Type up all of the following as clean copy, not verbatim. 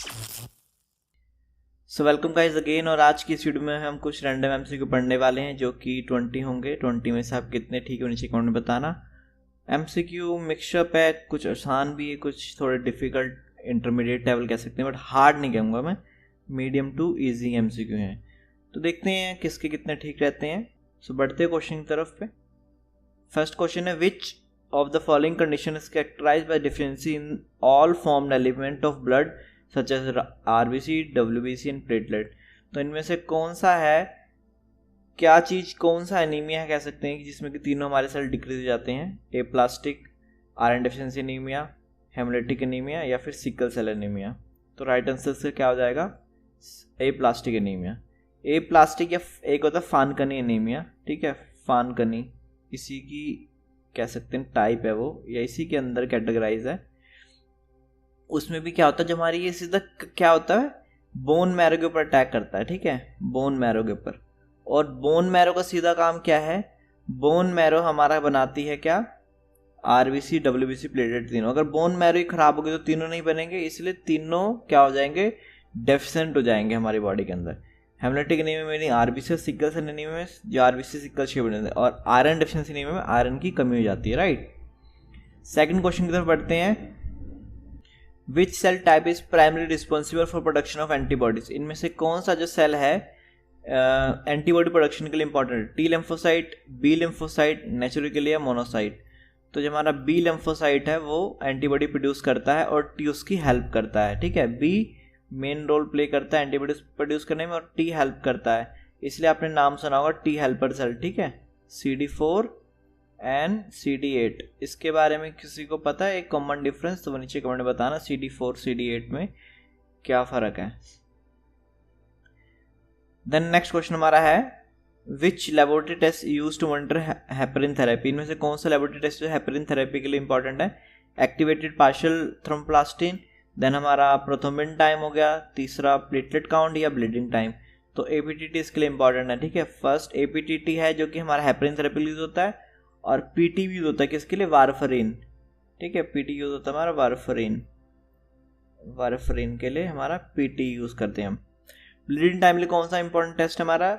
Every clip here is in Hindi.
So welcome guys again. और आज की इस वीडियो में हम कुछ रैंडम एमसीक्यू पढ़ने वाले हैं जो कि 20 होंगे। 20 में से आप कितने ठीक है नीचे कमेंट में बताना। एमसीक्यू मिक्सअप है, कुछ आसान भी है, कुछ थोड़े डिफिकल्ट इंटरमीडिएट लेवल कह सकते हैं, बट हार्ड नहीं कहूँगा मैं, मीडियम टू ईजी एमसीक्यू हैं। तो देखते हैं किसके कितने ठीक रहते हैं। सो बढ़ते हैं क्वेश्चन की तरफ पे। फर्स्ट क्वेश्चन है, which of the following condition is characterized by deficiency in all formed element of blood such as RBC, WBC and platelet. तो इनमें से कौन सा है, क्या चीज़, कौन सा एनीमिया है कह सकते हैं कि जिसमें कि तीनों हमारे सेल डिक्रीज हो जाते हैं? Aplastic, iron deficiency anaemia, haemolytic anaemia या फिर सिकल सेल एनीमिया। तो राइट आंसर से क्या हो जाएगा? Aplastic anaemia. Aplastic या एक होता है फानकनी एनीमिया, ठीक है, फानकनी इसी की कह सकते हैं टाइप है वो, या इसी के अंदर कैटेगराइज है। उसमें भी क्या होता है, जो हमारी ये सीधा क्या होता है, बोन मैरो के ऊपर अटैक करता है, ठीक है, बोन मैरो के ऊपर। और बोन मैरो का सीधा काम क्या है, बोन मैरो हमारा बनाती है क्या, आरबीसी, डब्ल्यूबीसी, प्लेटलेट तीनों। अगर बोन मैरो ही खराब हो गई तो तीनों नहीं बनेंगे, इसलिए तीनों क्या हो जाएंगे, डेफिशिएंट हो जाएंगे हमारी बॉडी के अंदर। हेमोलिटिक एनीमिया में आरबीसी, सिकल सेल एनीमिया में जो आरबीसी सिकल शेप बने, और आयरन डेफिशिएंसी एनीमिया में आयरन की कमी हो जाती है, राइट। सेकंड क्वेश्चन की तरफ बढ़ते हैं। Which cell type is primary responsible for production of antibodies. इनमें से कौन सा जो सेल है एंटीबॉडी प्रोडक्शन के लिए इंपॉर्टेंट है? T lymphocyte, B lymphocyte, natural के लिए मोनोसाइट। तो जो हमारा बी लिम्फोसाइट है वो एंटीबॉडी प्रोड्यूस करता है और टी उसकी हेल्प करता है, ठीक है। बी मेन रोल प्ले करता है एंटीबॉडी प्रोड्यूस करने में और टी हेल्प करता है, इसलिए आपने नाम सुना होगा टी हेल्पर सेल, ठीक है, CD4 एंड CD8। इसके बारे में किसी को पता है एक कॉमन डिफरेंस? तो वो नीचे कमेंट में बताना CD4 CD8 में क्या फर्क है। देन नेक्स्ट क्वेश्चन हमारा है, which laboratory test use to monitor heparin therapy. इनमें से कौन सा लेबोरेटरी टेस्ट जो हेपरिन थेरेपी के लिए इंपॉर्टेंट है? एक्टिवेटेड पार्शियल थ्रोम्बोप्लास्टिन, देन हमारा प्रोथ्रोम्बिन टाइम हो गया, तीसरा प्लेटलेट काउंट या ब्लीडिंग टाइम। तो एपीटीटी इसके लिए इंपॉर्टेंट है, ठीक है। फर्स्ट एपीटीटी है जो कि हमारा हेपरिन थेरेपी यूज होता है, और पीटी यूज होता है किसके लिए, वारफरीन, ठीक है, पीटी यूज होता है हमारा वारफरीन, वारफरीन के लिए हमारा पीटी यूज करते हैं हम। ब्लीडिंग टाइम लिए कौन सा इंपॉर्टेंट टेस्ट हमारा?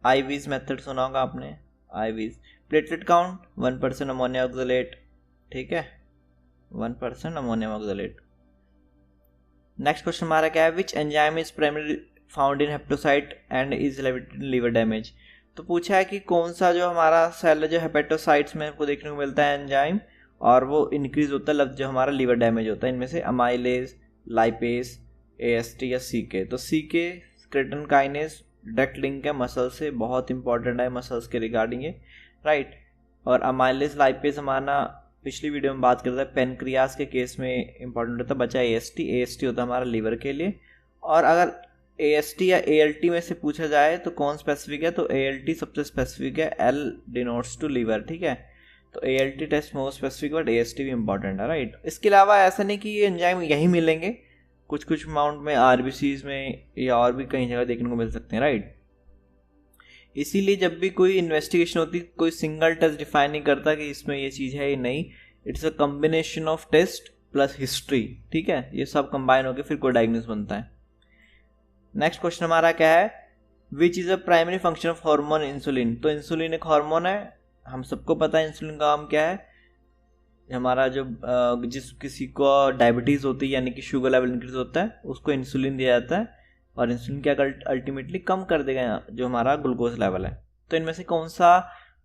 आईवीज मेथड सुना होगा आपने, IVs. Platelet count 1% ammonia oxalate, ठीक है, 1% अमोनिया ऑक्सलेट। नेक्स्ट क्वेश्चन हमारा क्या है, which enzyme is primary found in hepatocyte and is related liver damage. तो पूछा है कि कौन सा जो हमारा सेल है जो हेपेटोसाइट्स में आपको देखने को मिलता है एंजाइम, और वो इंक्रीज होता है जो हमारा लीवर डैमेज होता है। इनमें से अमाइलेज, लाइपेज, एएसटी या सीके। तो CK creatine kinase direct link है मसल से, बहुत इंपॉर्टेंट है मसल्स के रिगार्डिंग ये, राइट। और अमाइलेज लाइपेज हमारा पिछली वीडियो में बात करता है पेनक्रियास के केस में इंपॉर्टेंट होता है। बचा एएसटी, एएसटी होता है हमारा लीवर के लिए। और अगर AST या ALT में से पूछा जाए तो कौन स्पेसिफिक है, तो ALT सबसे स्पेसिफिक है, L डिनोट्स टू लीवर, ठीक है। तो ALT test most specific, but AST भी इंपॉर्टेंट है, राइट। इसके अलावा ऐसा नहीं कि ये एंजाइम यहीं मिलेंगे, कुछ कुछ अमाउंट में RBCs में या और भी कई जगह देखने को मिल सकते हैं, राइट। इसीलिए जब भी कोई इन्वेस्टिगेशन होती है कोई सिंगल टेस्ट डिफाइन नहीं करता कि इसमें ये चीज़ है या नहीं, it's a combination of test plus history, ठीक है, ये सब कंबाइन होकर फिर कोई डायग्नोस बनता है। नेक्स्ट क्वेश्चन हमारा क्या है, which is a primary function of hormone insulin. तो इंसुलिन एक हार्मोन है, हम सबको पता है इंसुलिन का काम क्या है। हमारा जो जिस किसी को डायबिटीज़ होती है यानी कि शुगर लेवल इंक्रीज होता है उसको इंसुलिन दिया जाता है, और इंसुलिन क्या अल्टीमेटली कम कर देगा जो हमारा ग्लूकोज लेवल है। तो इनमें से कौन सा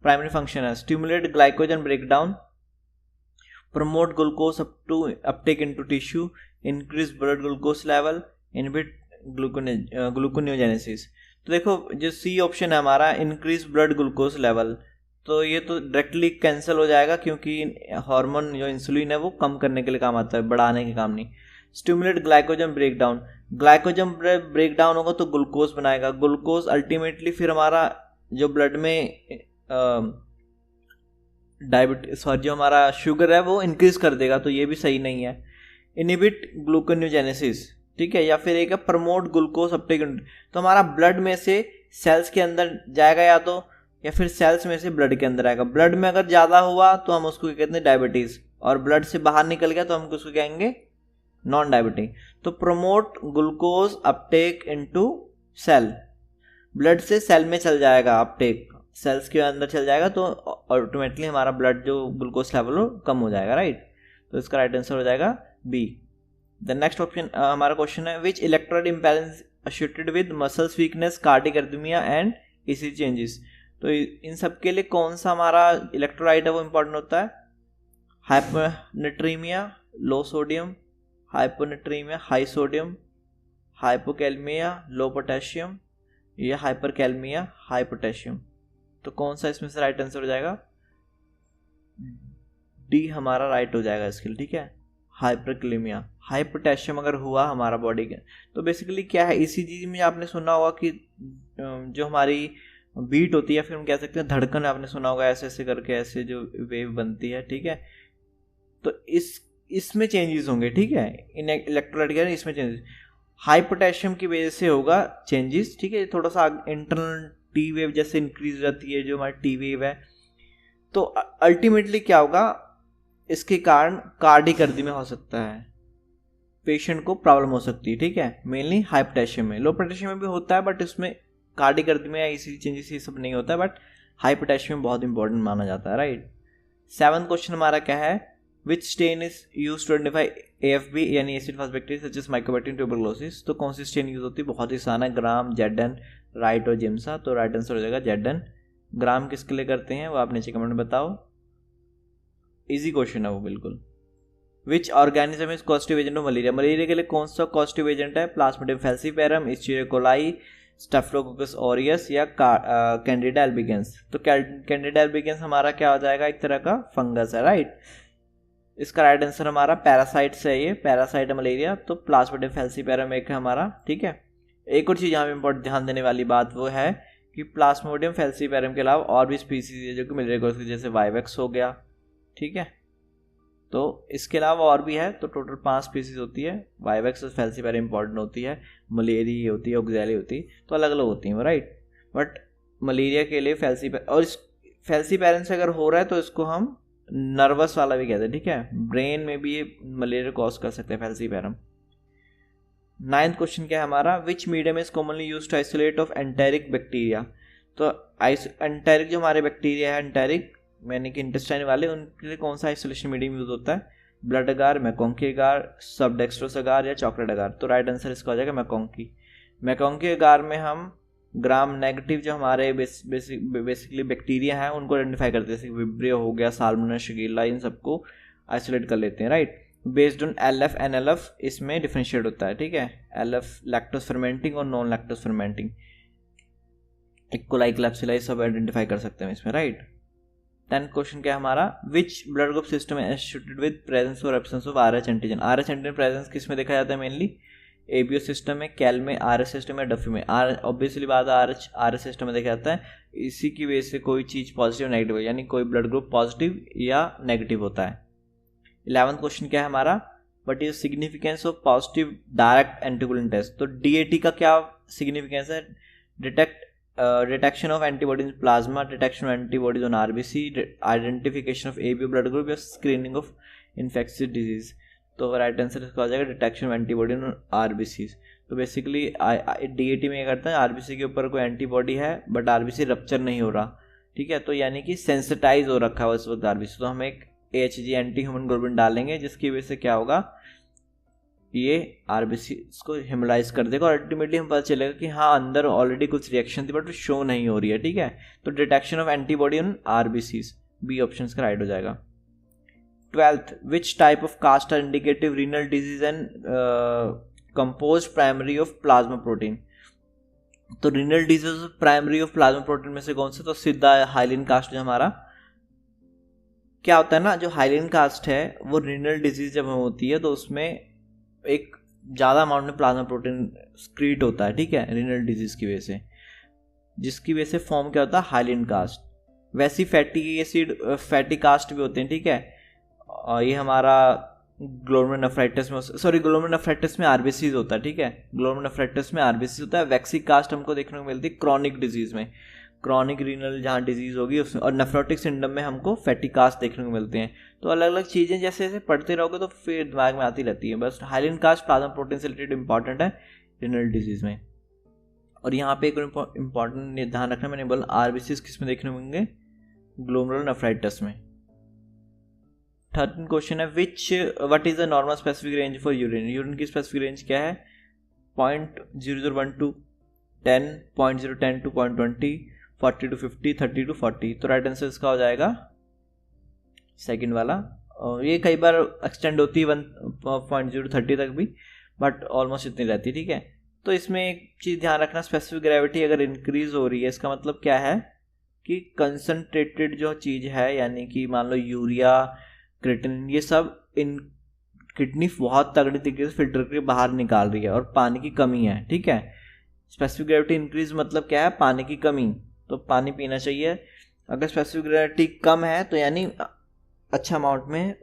प्राइमरी फंक्शन है? Stimulate glycogen breakdown, promote glucose uptake into tissue, increase blood glucose level, inhibit gluconeogenesis. तो देखो जो सी ऑप्शन है हमारा, इंक्रीज ब्लड ग्लूकोज लेवल, तो ये तो डायरेक्टली कैंसिल हो जाएगा क्योंकि हार्मोन जो इंसुलिन है वो कम करने के लिए काम आता है, बढ़ाने के काम नहीं। Stimulate glycogen breakdown, glycogen breakdown होगा तो ग्लूकोज बनाएगा, ग्लूकोज अल्टीमेटली फिर हमारा जो ब्लड में जो हमारा शुगर है वो इंक्रीज कर देगा, तो ये भी सही नहीं है। इनहिबिट ग्लूकोनियोजेनेसिस, ठीक है, या फिर एक है प्रमोट ग्लूकोज अपटेक, तो हमारा ब्लड में से सेल्स के अंदर जाएगा या फिर सेल्स में से ब्लड के अंदर आएगा। ब्लड में अगर ज़्यादा हुआ तो हम उसको कहते हैं डायबिटीज़, और ब्लड से बाहर निकल गया तो हम उसको कहेंगे नॉन डायबिटिक। तो promote glucose uptake into cell, blood से सेल में चल जाएगा, अपटेक सेल्स के अंदर चल जाएगा, तो ऑटोमेटिकली हमारा ब्लड जो ग्लूकोज लेवल हो कम हो जाएगा, राइट। तो इसका राइट आंसर हो जाएगा बी। द नेक्स्ट ऑप्शन हमारा क्वेश्चन है which electrolyte imbalance associated with muscles weakness, cardiac arrhythmia and ECG changes. तो इन सब के लिए कौन सा हमारा इलेक्ट्रोलाइट है वो इंपॉर्टेंट होता है? हाइपोनेट्रीमिया लो सोडियम, हाइपोनेट्रीमिया हाई सोडियम, हाइपोकैलमिया लो पोटेशियम, या हाइपरकैलमिया हाई पोटेशियम। तो कौन सा इसमें से राइट आंसर हो जाएगा? डी हमारा राइट हो जाएगा इसके लिए, ठीक है। हाइपरकैलमिया, हाई पोटेशियम अगर हुआ हमारा बॉडी के, तो बेसिकली क्या है, ईसीजी में आपने सुना होगा कि जो हमारी बीट होती है, फिर हम कह सकते हैं धड़कन, आपने सुना होगा ऐसे ऐसे करके ऐसे जो वेव बनती है, ठीक है। तो इसमें चेंजेस होंगे, ठीक है, इन इलेक्ट्रोलाइट के इसमें चेंजेस हाई पोटेशियम की वजह से होगा चेंजेस, ठीक है। थोड़ा सा इंटरनल टी वेव जैसे इंक्रीज रहती है जो हमारी टी वेव है, तो अल्टीमेटली क्या होगा, इसके कारण कार्डियक अरिथमिया हो सकता है, पेशेंट को प्रॉब्लम हो सकती है, ठीक है। मेनली हाई पोटेशियम में, लो पोटेशियम में भी होता है बट इसमें कार्डियक अरिथमिया इसी चेंजेस ये सब नहीं होता है, बट हाई पोटेशियम बहुत इंपॉर्टेंट माना जाता है, राइट। 7th क्वेश्चन हमारा क्या है, which stain is use to identify AFB यानी acid fast bacteria such as Mycobacterium tuberculosis. तो कौन सी स्टेन यूज होती है? बहुत ही आसान है, ग्राम, जेडन, राइट और जिम्सा। तो राइट आंसर हो जाएगा जेडन। ग्राम किसके लिए करते हैं वो आप नीचे कमेंट में बताओ, इजी क्वेश्चन है वो बिल्कुल। Which organism is causative agent of malaria, malaria के लिए कौन सा कॉस्टिव एजेंट है? Plasmodium falciparum, escherichia coli, staphylococcus aureus या कैंडिडा एल्बिगेंस। तो कैंडिडा एल्बिगेंस हमारा क्या हो जाएगा, एक तरह का फंगस है, राइट। इसका राइट आंसर हमारा पैरासाइट है, ये पैरासाइट है मलेरिया। तो प्लाज्मोडियम फैल्सीपेरम एक है हमारा, ठीक है। एक और चीज़ यहाँ पे इम्पोर्टेंट ध्यान देने वाली बात वो है कि प्लाज्मोडियम फैल्सीपेरम के अलावा और भी स्पीसीज है जो कि मलेरिया को, जैसे वाइवेक्स हो गया, ठीक है। तो इसके अलावा और भी है, तो टोटल 5 स्पीसीज होती है। वाइवेक्स और फैल्सीपेरम इंपॉर्टेंट होती है, मलेरिया होती है, ऑक्जेली होती है, तो अलग अलग होती हैं, राइट। बट मलेरिया के लिए फैल्सीपेरम, और इस फैल्सीपेरम से अगर हो रहा है तो इसको हम नर्वस वाला भी कहते हैं, ठीक है। ब्रेन में भी ये मलेरिया कॉज कर सकते हैं फैल्सीपेरम। 9th क्वेश्चन क्या है हमारा, which medium is commonly used to isolate of enteric bacteria. तो एंटेरिक जो हमारे बैक्टीरिया है, एंटेरिक यानी कि इंटेस्टाइन वाले, उनके लिए कौन सा आइसोलेशन मीडियम यूज होता है? ब्लड अगार, मैकोंकी अगार, सबडेक्स्ट्रोस अगार या चॉकलेट अगार। तो राइट आंसर इसका हो जाएगा मैकोंकी। मैकोंकी अगार में हम ग्राम नेगेटिव जो हमारे बेसिकली बैक्टीरिया हैं उनको आइडेंटिफाई करते हैं, जैसे विब्रियो हो गया, साल्मोनेला, शिगेल्ला, इन सबको आइसोलेट कर लेते हैं, right. Based on LF NLF इसमें डिफरेंशिएट होता है, ठीक है। LF लैक्टोस फर्मेंटिंग और नॉन लैक्टोस फर्मेंटिंग, इकोलाई, क्लैप्सिलाई सब आइडेंटिफाई कर सकते हैं इसमें, राइट। 10th क्वेश्चन क्या है हमारा, विच ब्लड ग्रुप सिस्टम है एसोसिएटेड विद प्रेजेंस और absence of RH antigen. RH antigen presence किस में देखा जाता है? मेनली ABO सिस्टम में, कैल में, RS सिस्टम में, डफी में। ऑब्वियसली बात है RS सिस्टम में देखा जाता है, इसी की वजह से कोई चीज़ पॉजिटिव नेगेटिव, यानी कोई ब्लड ग्रुप पॉजिटिव या नेगेटिव होता है। 11th क्वेश्चन क्या है हमारा, what is significance of positive direct antibody test. तो DAT का क्या सिग्निफिकेंस है? Detection of antibodies in plasma, detection of antibodies on RBC, identification of ABO blood group या स्क्रीनिंग ऑफ इन्फेक्शियस डिजीज। तो राइट आंसर इसका हो जाएगा detection of antibody on RBC। तो बेसिकली DAT में क्या करता है, RBC के ऊपर कोई एंटीबॉडी है बट RBC रप्चर नहीं हो रहा, ठीक है, तो यानी कि सेंसिटाइज हो रखा है उस वक्त RBC, तो हम एक AHG एंटी ह्यूमन ग्लोबुलिन डालेंगे जिसकी वजह से क्या होगा, ये RBC इसको ह्यूमलाइज कर देगा और अल्टीमेटली हम पता चलेगा कि हाँ अंदर ऑलरेडी कुछ रिएक्शन थी बट शो नहीं हो रही है, ठीक है। तो detection of antibody on RBC, B option का राइट हो जाएगा। 12th, which type of cast are indicative renal disease and composed primary of plasma protein। तो renal disease primary of plasma protein में से कौन सा? तो सीधा हाइलिन कास्ट जो हमारा क्या होता है ना, जो हाइलिन कास्ट है वो रीनल डिजीज जब होती है तो उसमें एक ज़्यादा अमाउंट में प्लाज्मा प्रोटीन स्क्रीट होता है, ठीक है, रीनल डिजीज की वजह से, जिसकी वजह से फॉर्म क्या होता है, हाइलिन कास्ट। वैसी फैटी एसिड फैटी कास्ट भी होते हैं, ठीक है। और ये हमारा ग्लोमेरुलोनेफ्राइटिस में, सॉरी ग्लोमेरुलोनेफ्राइटिस में RBC होता है, ठीक है, ग्लोमेरुलोनेफ्राइटिस में RBC होता है। वैक्सी कास्ट हमको देखने को मिलती है क्रॉनिक डिजीज में। क्रॉनिक रीनल जहाँ डिजीज़ होगी उसमें, और नेफ्रोटिक सिंड्रोम में हमको फैटी कास्ट देखने को मिलते हैं। तो अलग अलग चीज़ें जैसे जैसे पढ़ते रहोगे तो फिर दिमाग में आती रहती है। बस हाइलिन कास्ट प्लाज्मा प्रोटीन से रिलेटेड इंपॉर्टेंट है रीनल डिजीज़ में। और यहाँ पे एक इम्पॉर्टेंट ध्यान रखना, मैंने बोला आरबीसीज किस में देखने को मिलेंगे, ग्लोमेरुलोनेफ्राइटिस में। 13 क्वेश्चन है what is the normal specific range for urine. Urine की स्पेसिफिक रेंज क्या है, 0.0012 to 10, 0.010 to 0.20, 40 to 50, 30 to 40। तो राइट आंसर इसका हो जाएगा सेकंड वाला। और ये कई बार एक्सटेंड होती है 1.030 तक भी, बट ऑलमोस्ट इतनी रहती है, ठीक है। तो इसमें एक चीज़ ध्यान रखना, स्पेसिफिक ग्रेविटी अगर इंक्रीज हो रही है इसका मतलब क्या है कि कंसनट्रेटेड जो चीज़ है, यानी कि मान लो यूरिया, क्रिएटिनिन, ये सब इन किडनी बहुत तगड़ी तरीके से फिल्टर करके बाहर निकाल रही है और पानी की कमी है, ठीक है। स्पेसिफिक ग्रेविटी इंक्रीज मतलब क्या है, पानी की कमी, तो पानी पीना चाहिए। अगर स्पेसिफिक ग्रेविटी कम है तो यानी अच्छा अमाउंट में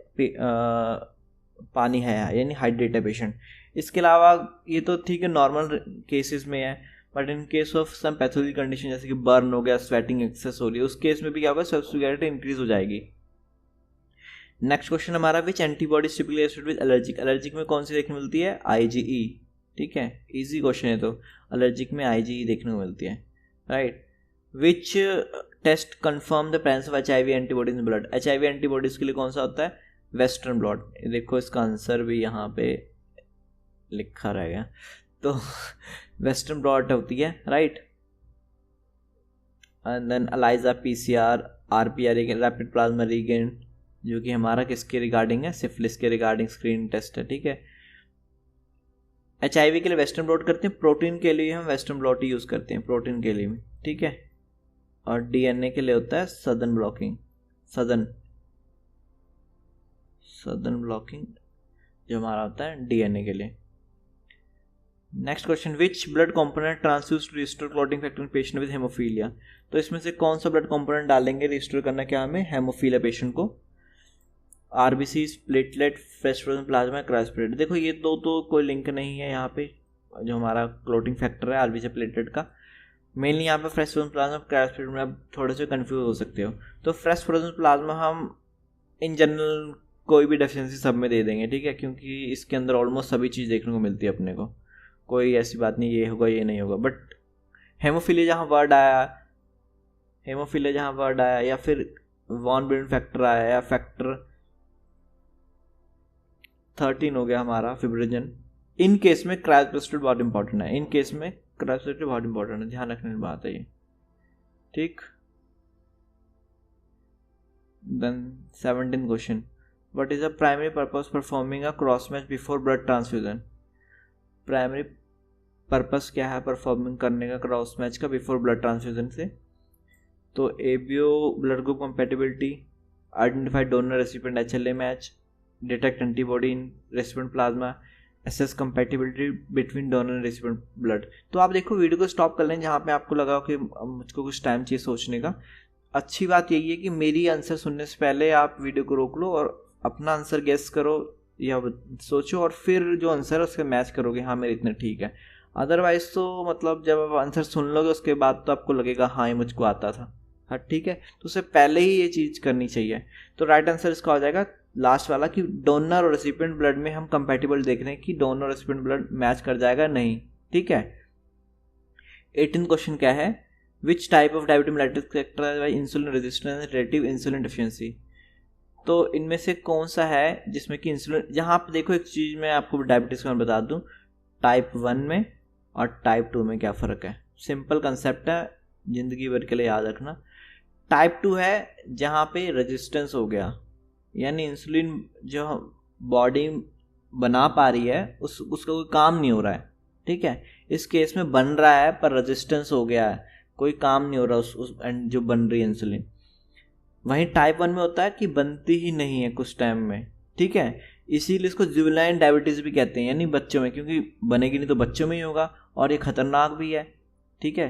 पानी है, यानी हाइड्रेट है पेशेंट। इसके अलावा ये तो ठीक है नॉर्मल केसेस में है, but in case of some pathology condition जैसे कि बर्न हो गया, स्वेटिंग एक्सेस हो रही है, उस केस में भी क्या होगा, स्पेसिफिक ग्रेविटी इंक्रीज हो जाएगी। नेक्स्ट क्वेश्चन हमारा, which antibody typically associated with allergic. Allergic में कौन सी देखने मिलती है, IgE, ठीक है, इजी क्वेश्चन है। तो एलर्जिक में IgE देखने को मिलती है, right. Which test confirm the presence of HIV antibodies in blood. HIV antibodies के लिए कौन सा होता है, वेस्टर्न ब्लॉट। देखो इसका आंसर भी यहाँ पे लिखा रहेगा, तो वेस्टर्न ब्लॉट होती है, right. And then ELISA, PCR, RPR rapid plasma reagin, जो कि हमारा किसके रिगार्डिंग है, सिफिलिस के रिगार्डिंग स्क्रीन टेस्ट है, ठीक है। HIV के लिए वेस्टर्न ब्लॉट करते हैं, प्रोटीन के लिए हम वेस्टर्न ब्लॉट ही यूज़ करते हैं, प्रोटीन के लिए भी, ठीक है। और DNA के लिए होता है सदर्न ब्लॉकिंग, सदर्न ब्लॉकिंग जो हमारा होता है DNA के लिए। Next question, which blood component transfuse to restore clotting factor in patient with haemophilia. तो इसमें से कौन सा ब्लड कंपोनेंट डालेंगे रिस्टोर करना, क्या हमें, हेमोफीलिया पेशेंट को। RBC, platelet, fresh frozen plasma, cryoprecipitate. देखो ये दो तो कोई लिंक नहीं है यहाँ पे, जो हमारा क्लोटिंग फैक्टर है RBC प्लेटलेट का। मेनली यहाँ पे फ्रेश फ्रोजन प्लाज्मा, क्रायोस्प्रेड में आप थोड़े से कंफ्यूज हो सकते हो। तो फ्रेश फ्रोजन प्लाज्मा हम इन जनरल कोई भी डेफिशिएंसी सब में दे देंगे, ठीक है, क्योंकि इसके अंदर ऑलमोस्ट सभी चीज़ देखने को मिलती है अपने को, कोई ऐसी बात नहीं ये होगा ये नहीं होगा। बट हेमोफीलिया जहाँ वर्ड आया, या फिर वॉन ब्रेन फैक्टर आया, या फैक्टर 13 हो गया हमारा फिब्रिजन, इन केस में क्रायोस्प्रेड बहुत इंपॉर्टेंट है, इन केस में क्रायोस्प्रेड बहुत इंपॉर्टेंट है, ध्यान रखने की बात है ये, ठीक। Then 17 question, what is the primary purpose performing a cross match before blood transfusion. Primary purpose क्या है परफॉर्मिंग करने का क्रॉस मैच का बिफोर ब्लड ट्रांसफ्यूजन से। तो ABO blood group compatibility, identify donor recipient HLA match, detect antibody in recipient plasma, assess compatibility between donor and recipient blood. तो आप देखो वीडियो को स्टॉप कर लें जहाँ पे आपको लगा कि मुझको कुछ टाइम चाहिए सोचने का। अच्छी बात यही है कि मेरी आंसर सुनने से पहले आप वीडियो को रोक लो और अपना आंसर गेस करो या सोचो, और फिर जो आंसर है उसके मैच करोगे, हाँ मेरे इतने ठीक है। अदरवाइज तो मतलब जब आप आंसर सुन लोगे उसके बाद तो आपको लगेगा हाँ ये मुझको आता था, हाँ ठीक है। तो उससे पहले ही ये चीज़ करनी चाहिए। तो राइट आंसर इसका हो जाएगा लास्ट वाला, कि डोनर और रेसिपिएंट ब्लड में हम कंपैटिबल देख रहे हैं कि डोनर और रेसिपिएंट ब्लड मैच कर जाएगा नहीं, ठीक है। 18 क्वेश्चन क्या है, which type of diabetes mellitus characterised by insulin resistance relative insulin deficiency. तो इनमें से कौन सा है जिसमें कि इंसुलिन, जहाँ आप देखो एक चीज़ मैं आपको डायबिटीज़ का बता दूँ, टाइप 1 में और टाइप 2 में क्या फ़र्क है। सिंपल कंसेप्ट है, ज़िंदगी भर के लिए याद रखना। टाइप 2 है जहाँ पे रेजिस्टेंस हो गया, यानी इंसुलिन जो बॉडी बना पा रही है उसका कोई काम नहीं हो रहा है, ठीक है। इस केस में बन रहा है पर रेजिस्टेंस हो गया है, कोई काम नहीं हो रहा उस जो बन रही है इंसुलिन। वहीं टाइप 1 में होता है कि बनती ही नहीं है कुछ टाइम में, ठीक है। इसीलिए इसको जुवेनाइल डायबिटीज़ भी कहते हैं, यानी बच्चों में, क्योंकि बनेगी नहीं तो बच्चों में ही होगा, और ये खतरनाक भी है, ठीक है,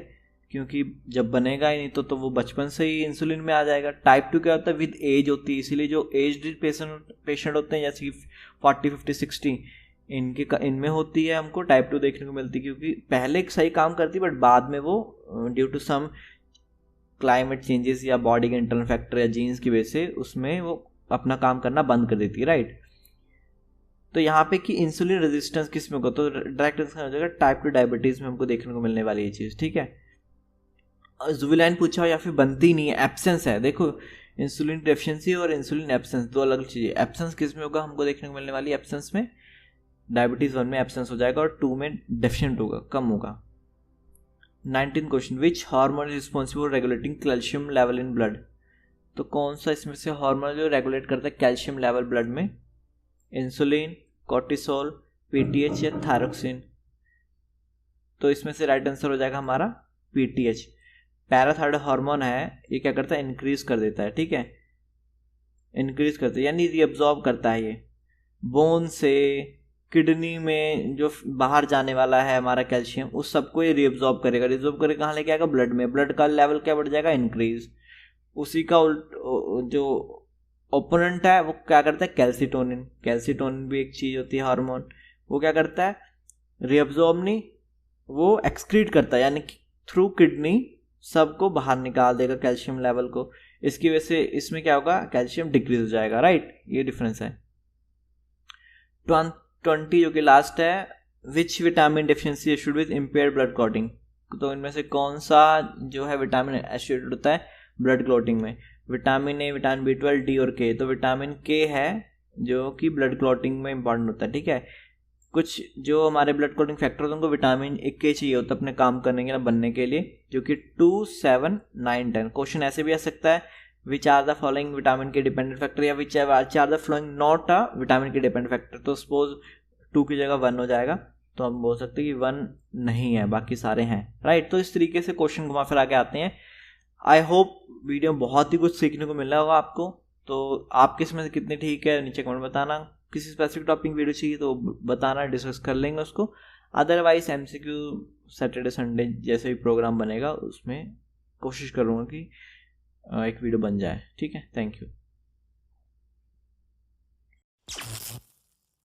क्योंकि जब बनेगा ही नहीं तो वो बचपन से ही इंसुलिन में आ जाएगा। टाइप 2 क्या होता है, विद एज होती है, इसीलिए जो एज्ड पेशेंट होते हैं जैसे कि 40, 50, 60 इनमें होती है, हमको टाइप 2 देखने को मिलती है, क्योंकि पहले सही काम करती है बट बाद में वो due to some climate changes या बॉडी के इंटरनल फैक्टर या जीन्स की वजह से उसमें वो अपना काम करना बंद कर देती है, राइट। तो यहाँ पे कि इंसुलिन रेजिस्टेंस किस में होगा, तो डायरेक्ट आंसर हो जाएगा टाइप 2 डायबिटीज़ में हमको देखने को मिलने वाली ये चीज़, ठीक है। जुविलाइन पूछा या फिर बनती नहीं है, एब्सेंस है। देखो इंसुलिन डेफिशिएंसी और इंसुलिन एब्सेंस दो अलग चीज़ें। एब्सेंस किस में होगा हमको देखने को मिलने वाली है, एब्सेंस में डायबिटीज़ 1 में एब्सेंस हो जाएगा और 2 में डेफिशिएंट होगा, कम होगा। 19 question, which hormone is responsible regulating calcium level in blood. तो कौन सा इसमें से हार्मोन जो रेगुलेट करता है कैल्शियम लेवल ब्लड में, इंसुलिन, कोर्टिसोल, पीटीएच या थायरोक्सिन। तो इसमें से राइट आंसर हो जाएगा हमारा पीटीएच। पैराथायरॉइड हार्मोन है, ये क्या करता है, इंक्रीज कर देता है, ठीक है, इंक्रीज करता है यानी रीअब्जॉर्ब करता है ये बोन से, किडनी में जो बाहर जाने वाला है हमारा कैल्शियम, उस सबको ये रीअब्जॉर्ब करेगा। रीअब्जॉर्ब करके कहाँ लेके आएगा, ब्लड में। ब्लड का लेवल क्या बढ़ जाएगा, इंक्रीज। उसी का जो ओपोनेंट है वो क्या करता है, कैल्सिटोनिन। कैल्सिटोनिन भी एक चीज़ होती है हार्मोन, वो क्या करता है, रीअब्जॉर्ब नहीं, वो एक्सक्रीट करता है, यानी कि थ्रू किडनी सबको बाहर निकाल देगा कैल्शियम लेवल को। इसकी वजह से इसमें क्या होगा, कैल्शियम डिक्रीज हो जाएगा, राइट। ये डिफरेंस है। 20 जो कि लास्ट है, which vitamin deficiency associated with impaired blood clotting. तो इनमें से कौन सा जो है विटामिन एसोसिएटेड होता है ब्लड क्लॉटिंग में, vitamin A, vitamin B12, D और के। तो विटामिन के है जो कि ब्लड क्लॉटिंग में इंपॉर्टेंट होता है, ठीक है। कुछ जो हमारे ब्लड क्लॉटिंग फैक्टर होते हैं उनको विटामिन ए के चाहिए होता है अपने काम करने के लिए, बनने के लिए, जो कि 2, 7, 9, 10। क्वेश्चन ऐसे भी आ सकता है, which are the following vitamin K dependent factor, या which are the following not a vitamin K dependent factor. तो सपोज 2 की जगह 1 हो जाएगा, तो हम बोल सकते हैं कि 1 नहीं है, बाकी सारे हैं, राइट। तो इस तरीके से क्वेश्चन घुमा फिरा के आते हैं। आई होप वीडियो में बहुत ही कुछ सीखने को मिला होगा आपको। तो आपके इसमें से कितने ठीक है नीचे कमेंट बताना। किसी स्पेसिफिक टॉपिक वीडियो चाहिए तो बताना, डिस्कस कर लेंगे उसको। अदरवाइज MCQ सैटरडे संडे जैसे भी प्रोग्राम बनेगा उसमें कोशिश करूँगा कि एक वीडियो बन जाए, ठीक है। Thank you.